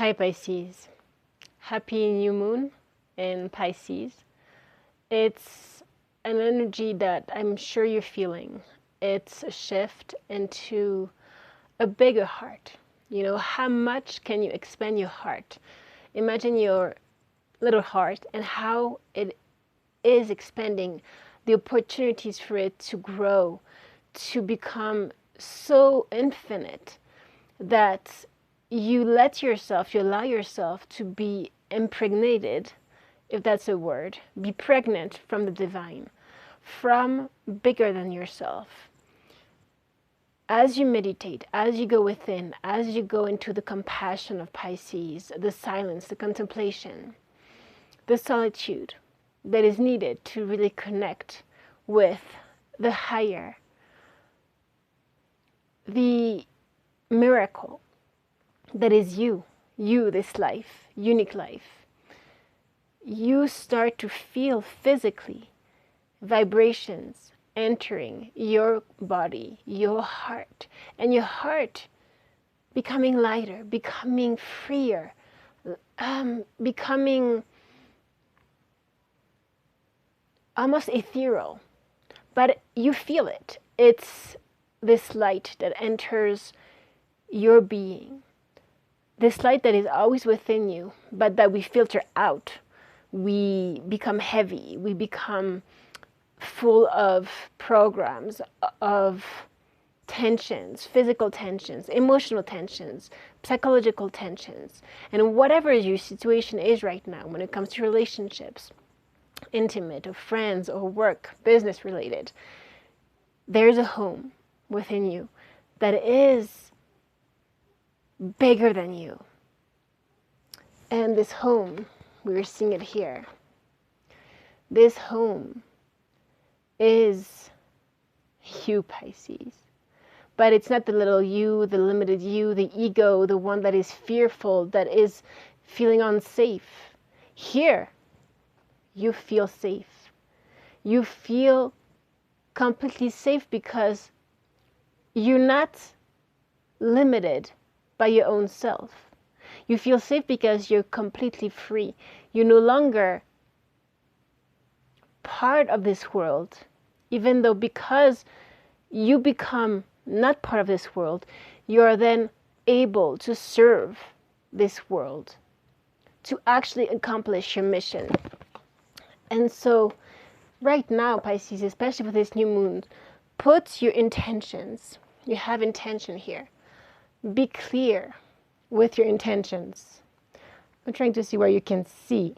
Hi Pisces, happy new moon in Pisces. It's an energy that I'm sure you're feeling. It's a shift into a bigger heart. You know, how much can you expand your heart? Imagine your little heart and how it is expanding, the opportunities for it to grow, to become so infinite that you allow yourself to be impregnated, if that's a word, be pregnant from the divine, from bigger than yourself. As you meditate, as you go within, as you go into the compassion of Pisces, the silence, the contemplation, the solitude that is needed to really connect with the higher, the miracle that is you, this life, unique life. You start to feel physically vibrations entering your body, your heart, and your heart becoming lighter, becoming freer, becoming almost ethereal. But you feel it. It's this light that enters your being. This light that is always within you, but that we filter out. We become heavy. We become full of programs, of tensions, physical tensions, emotional tensions, psychological tensions. And whatever your situation is right now when it comes to relationships, intimate or friends or work, business related, there's a home within you that is bigger than you. And this home, we're seeing it here. This home is you, Pisces. But it's not the little you, the limited you, the ego, the one that is fearful, that is feeling unsafe. Here, you feel safe. You feel completely safe because you're not limited by your own self. You feel safe because you're completely free. You're no longer part of this world, even though because you become not part of this world, you are then able to serve this world, to actually accomplish your mission. And so right now, Pisces, especially with this new moon, put your intentions. You have intention here. Be clear with your intentions. I'm trying to see where you can see.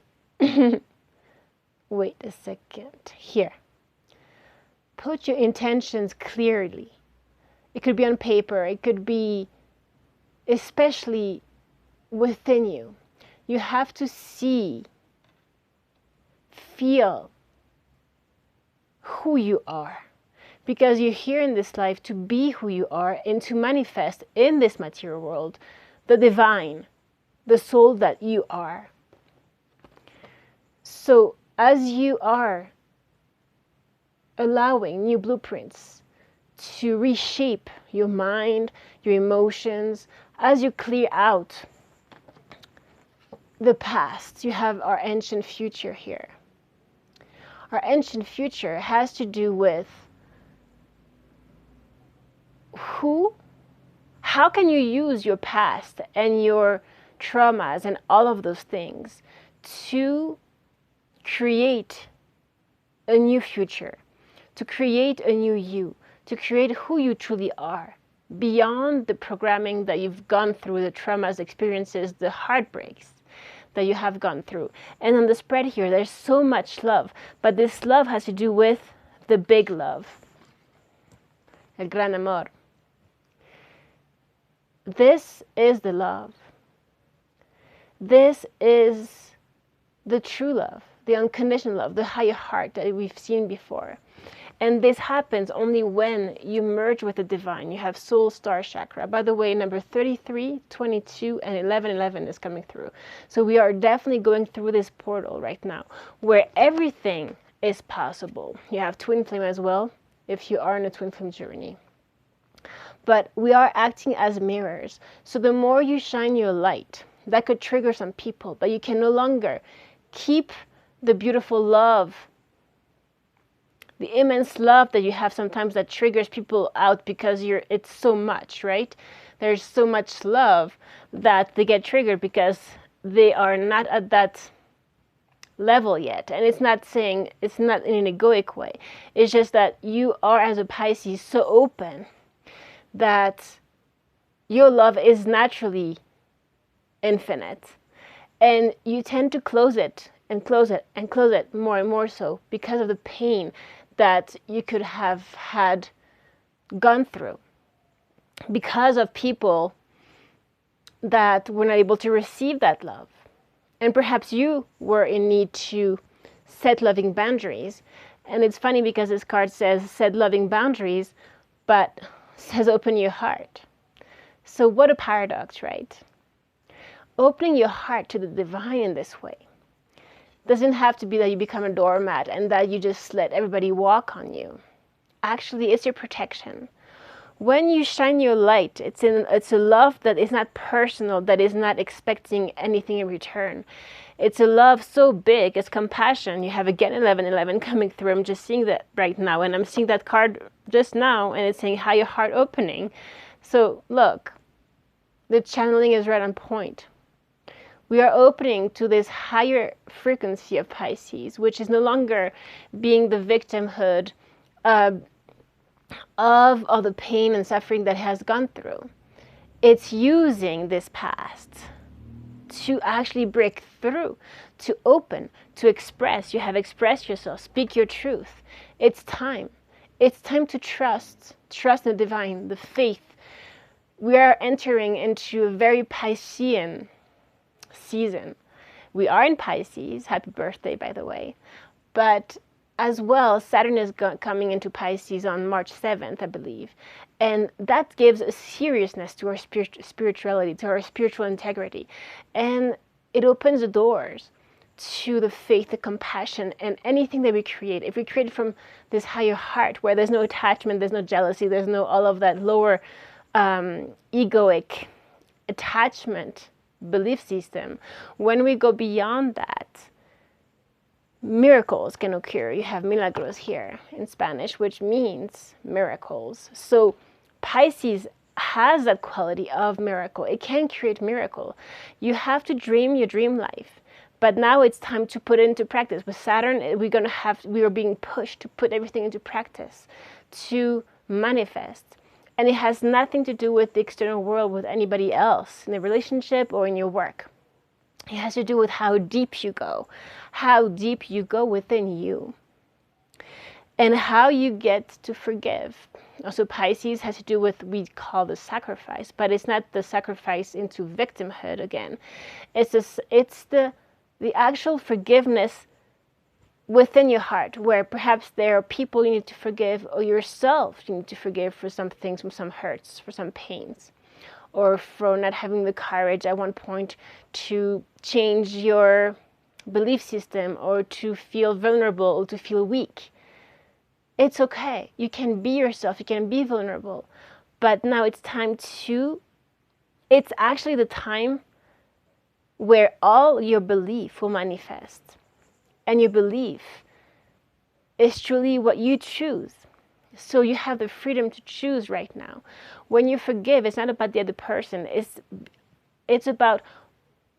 Wait a second. Here. Put your intentions clearly. It could be on paper. It could be especially within you. You have to see, feel who you are. Because you're here in this life to be who you are and to manifest in this material world the divine, the soul that you are. So as you are allowing new blueprints to reshape your mind, your emotions, as you clear out the past, you have our ancient future here. Our ancient future has to do with how can you use your past and your traumas and all of those things to create a new future, to create a new you, to create who you truly are, beyond the programming that you've gone through, the traumas, experiences, the heartbreaks that you have gone through. And on the spread here, there's so much love, but this love has to do with the big love, el gran amor. This is the love. This is the true love, the unconditional love, the higher heart that we've seen before. And this happens only when you merge with the divine. You have soul star chakra. By the way, number 33, 22, and 1111 is coming through. So we are definitely going through this portal right now where everything is possible. You have twin flame as well if you are in a twin flame journey. But we are acting as mirrors. So the more you shine your light, that could trigger some people, but you can no longer keep the beautiful love, the immense love that you have sometimes that triggers people out because it's so much, right? There's so much love that they get triggered because they are not at that level yet. And it's not in an egoic way. It's just that you are, as a Pisces, so open that your love is naturally infinite. And you tend to close it and close it and close it more and more so because of the pain that you could have had gone through. Because of people that were not able to receive that love. And perhaps you were in need to set loving boundaries. And it's funny because this card says set loving boundaries, but says open your heart. So what a paradox, right? Opening your heart to the divine in this way doesn't have to be that you become a doormat and that you just let everybody walk on you. Actually, it's your protection. When you shine your light, it's a love that is not personal, that is not expecting anything in return. It's a love so big, it's compassion. You have again 1111 coming through. I'm just seeing that right now, and I'm seeing that card just now, and it's saying how your heart opening. So look, the channeling is right on point. We are opening to this higher frequency of Pisces, which is no longer being the victimhood of all the pain and suffering that has gone through. It's using this past to actually break through, to open, to express. You have expressed yourself, speak your truth. It's time. It's time to trust the divine, the faith. We are entering into a very Piscean season. We are in Pisces. Happy birthday, by the way. But as well, Saturn is coming into Pisces on March 7th, I believe. And that gives a seriousness to our spirituality, to our spiritual integrity. And it opens the doors to the faith, the compassion, and anything that we create. If we create from this higher heart, where there's no attachment, there's no jealousy, there's no all of that lower egoic attachment belief system, when we go beyond that, miracles can occur. You have milagros here in Spanish, which means miracles. So Pisces has that quality of miracle. It can create miracle. You have to dream your dream life. But now it's time to put it into practice. With Saturn, we are being pushed to put everything into practice, to manifest. And it has nothing to do with the external world, with anybody else, in a relationship or in your work. It has to do with how deep you go within you, and how you get to forgive. Also, Pisces has to do with what we call the sacrifice, but it's not the sacrifice into victimhood again. It's the actual forgiveness within your heart, where perhaps there are people you need to forgive, or yourself you need to forgive for some things, for some hurts, for some pains, or for not having the courage at one point to change your belief system, or to feel vulnerable, or to feel weak. It's okay. You can be yourself. You can be vulnerable. But now it's actually the time where all your belief will manifest. And your belief is truly what you choose. So you have the freedom to choose right now. When you forgive, it's not about the other person. It's about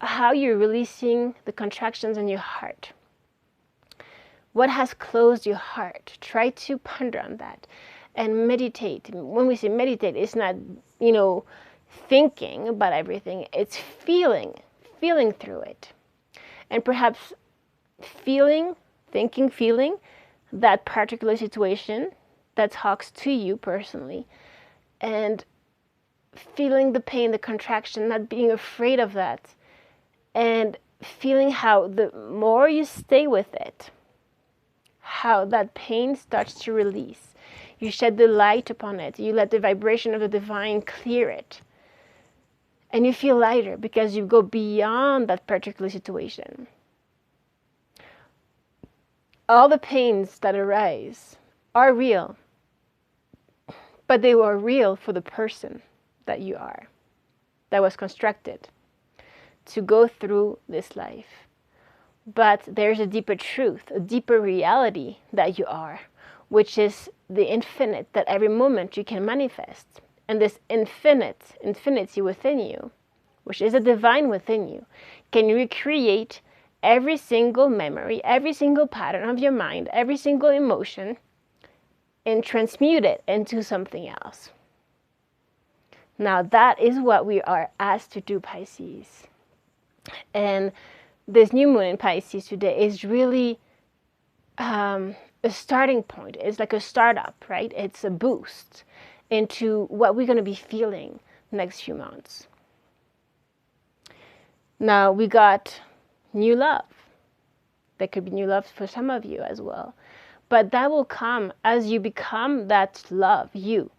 how you're releasing the contractions in your heart. What has closed your heart? Try to ponder on that and meditate. When we say meditate, it's not, thinking about everything. It's feeling through it. And perhaps feeling that particular situation that talks to you personally, and feeling the pain, the contraction, not being afraid of that, and feeling how the more you stay with it, how that pain starts to release. You shed the light upon it. You let the vibration of the divine clear it. And you feel lighter because you go beyond that particular situation. All the pains that arise are real, but they were real for the person that you are, that was constructed. to go through this life. But there's a deeper truth, a deeper reality that you are, which is the infinite that every moment you can manifest. And this infinity within you, which is a divine within you, can recreate every single memory, every single pattern of your mind, every single emotion, and transmute it into something else. Now that is what we are asked to do, Pisces. And this new moon in Pisces today is really a starting point. It's like a startup, right? It's a boost into what we're going to be feeling next few months. Now we got new love. There could be new love for some of you as well. But that will come as you become that love, you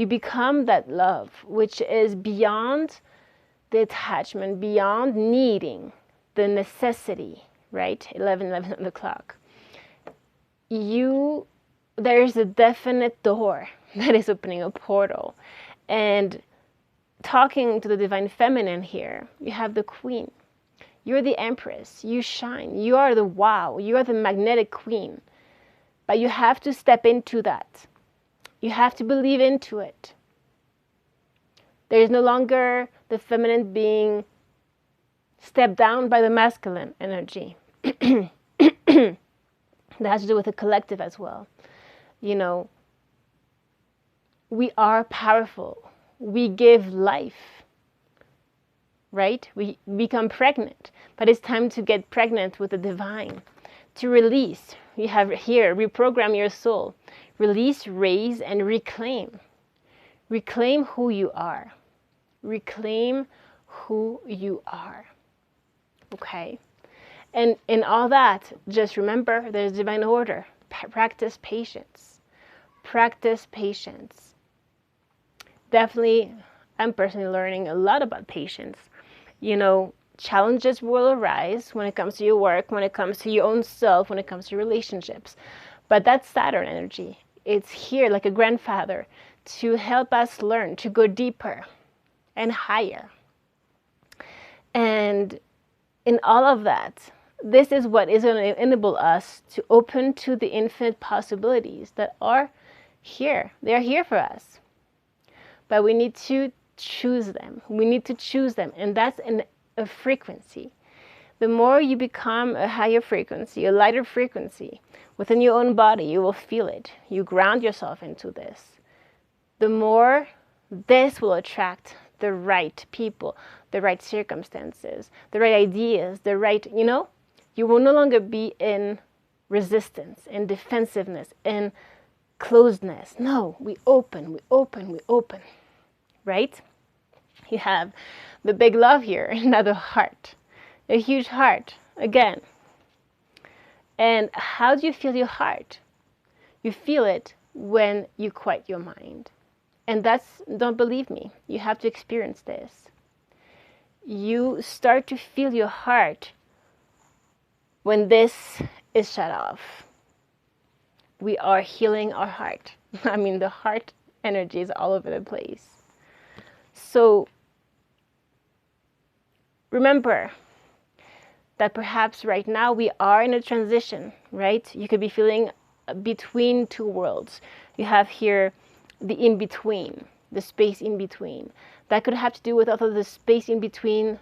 become that love, which is beyond the attachment, beyond needing, the necessity, right? 11 on the clock. There's a definite door that is opening, a portal. And talking to the divine feminine here, you have the queen. You're the empress. You shine. You are the wow. You are the magnetic queen. But you have to step into that. You have to believe into it. There is no longer the feminine being stepped down by the masculine energy. That has to do with the collective as well. You know, we are powerful. We give life, right? We become pregnant, but it's time to get pregnant with the divine, to release. You have here, reprogram your soul, release, raise, and reclaim. Reclaim who you are. Reclaim who you are. Okay? And in all that, just remember there's divine order. Practice patience. Practice patience. Definitely, I'm personally learning a lot about patience. You know, challenges will arise when it comes to your work, when it comes to your own self, when it comes to relationships. But that's Saturn energy. It's here like a grandfather to help us learn, to go deeper and higher. And in all of that, this is what is going to enable us to open to the infinite possibilities that are here. They are here for us. But we need to choose them. We need to choose them. And that's a frequency. The more you become a higher frequency, a lighter frequency, within your own body, you will feel it. You ground yourself into this. The more this will attract the right people, the right circumstances, the right ideas, the right, you will no longer be in resistance, in defensiveness, in closedness. No, we open, right? You have the big love here, another heart, a huge heart, again. And how do you feel your heart? You feel it when you quiet your mind. And don't believe me, you have to experience this. You start to feel your heart when this is shut off. We are healing our heart. I mean, the heart energy is all over the place. So remember that perhaps right now we are in a transition, right? You could be feeling between two worlds. You have here the in-between, the space in between. That could have to do with also the space in between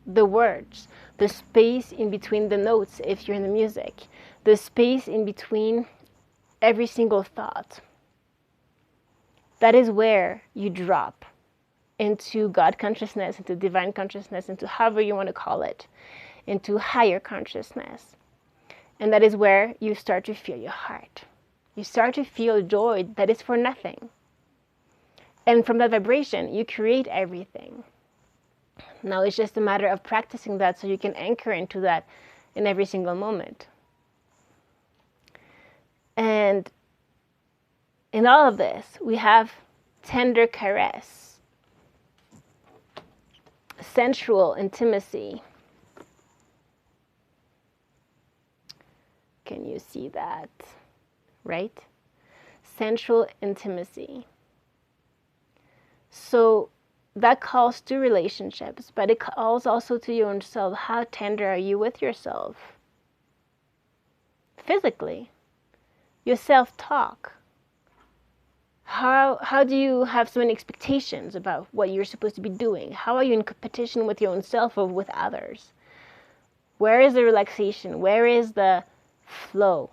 the words, the space in between the notes if you're in the music, the space in between every single thought. That is where you drop into God consciousness, into divine consciousness, into however you want to call it, into higher consciousness. And that is where you start to feel your heart. You start to feel joy that is for nothing. And from that vibration, you create everything. Now it's just a matter of practicing that so you can anchor into that in every single moment. And in all of this, we have tender caress, sensual intimacy. Can you see that? Right? Sensual intimacy. So that calls to relationships, but it calls also to your own self. How tender are you with yourself? Physically, your self-talk. How do you have so many expectations about what you're supposed to be doing? How are you in competition with your own self or with others? Where is the relaxation? Where is the flow?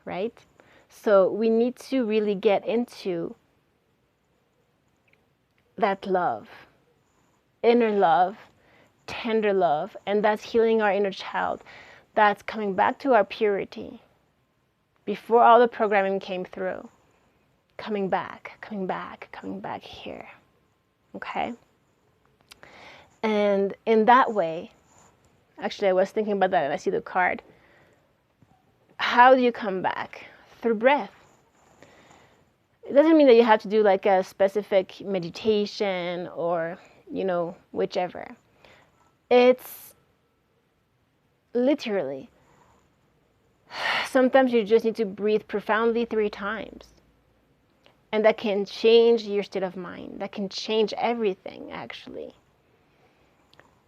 Right? So we need to really get into that love, inner love, tender love, and that's healing our inner child. That's coming back to our purity before all the programming came through. Coming back, coming back, coming back here. Okay? And in that way, actually I was thinking about that and I see the card. How do you come back? Through breath. It doesn't mean that you have to do like a specific meditation or, whichever. It's literally, sometimes you just need to breathe profoundly 3 times. And that can change your state of mind. That can change everything, actually.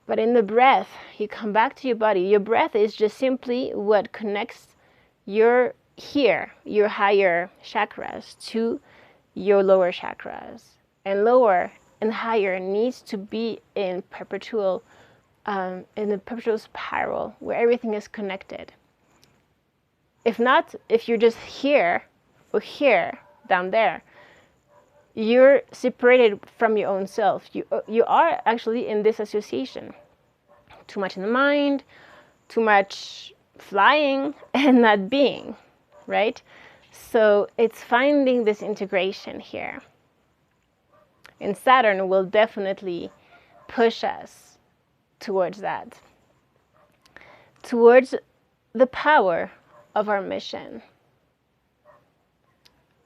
But in the breath, you come back to your body. Your breath is just simply what connects your higher chakras to your lower chakras. And lower and higher needs to be in a perpetual spiral where everything is connected. If not, if you're just here or here, down there, you're separated from your own self. You are actually in this association. Too much in the mind, too much flying and not being, right? So it's finding this integration here. And Saturn will definitely push us towards that. Towards the power of our mission.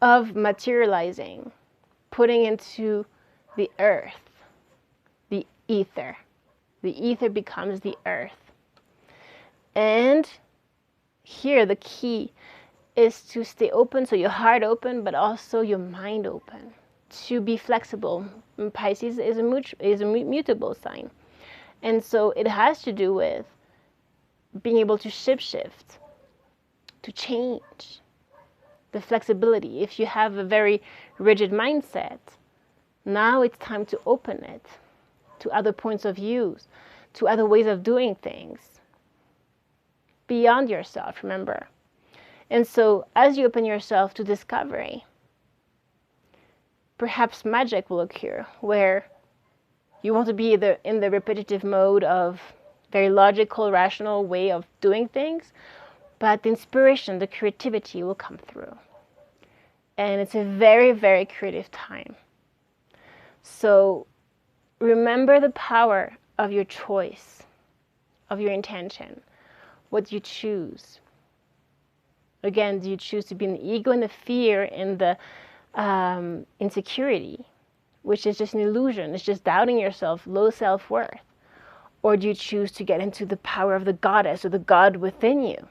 Of materializing. Putting into the earth, the ether. The ether becomes the earth. And here the key is to stay open, so your heart open, but also your mind open. To be flexible. Pisces is a mutable sign. And so it has to do with being able to shift, to change. The flexibility. If you have a very rigid mindset, now it's time to open it to other points of view, to other ways of doing things. Beyond yourself, remember. And so as you open yourself to discovery, perhaps magic will occur where you want to be in the repetitive mode of very logical, rational way of doing things, but the inspiration, the creativity will come through. And it's a very, very creative time. So remember the power of your choice, of your intention, what you choose. Again, do you choose to be in the ego and the fear and the insecurity, which is just an illusion, it's just doubting yourself, low self-worth? Or do you choose to get into the power of the goddess or the god within you,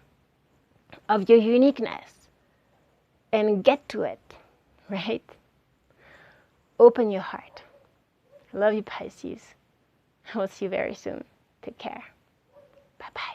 of your uniqueness? And get to it, right? Open your heart. I love you, Pisces. I will see you very soon. Take care. Bye-bye.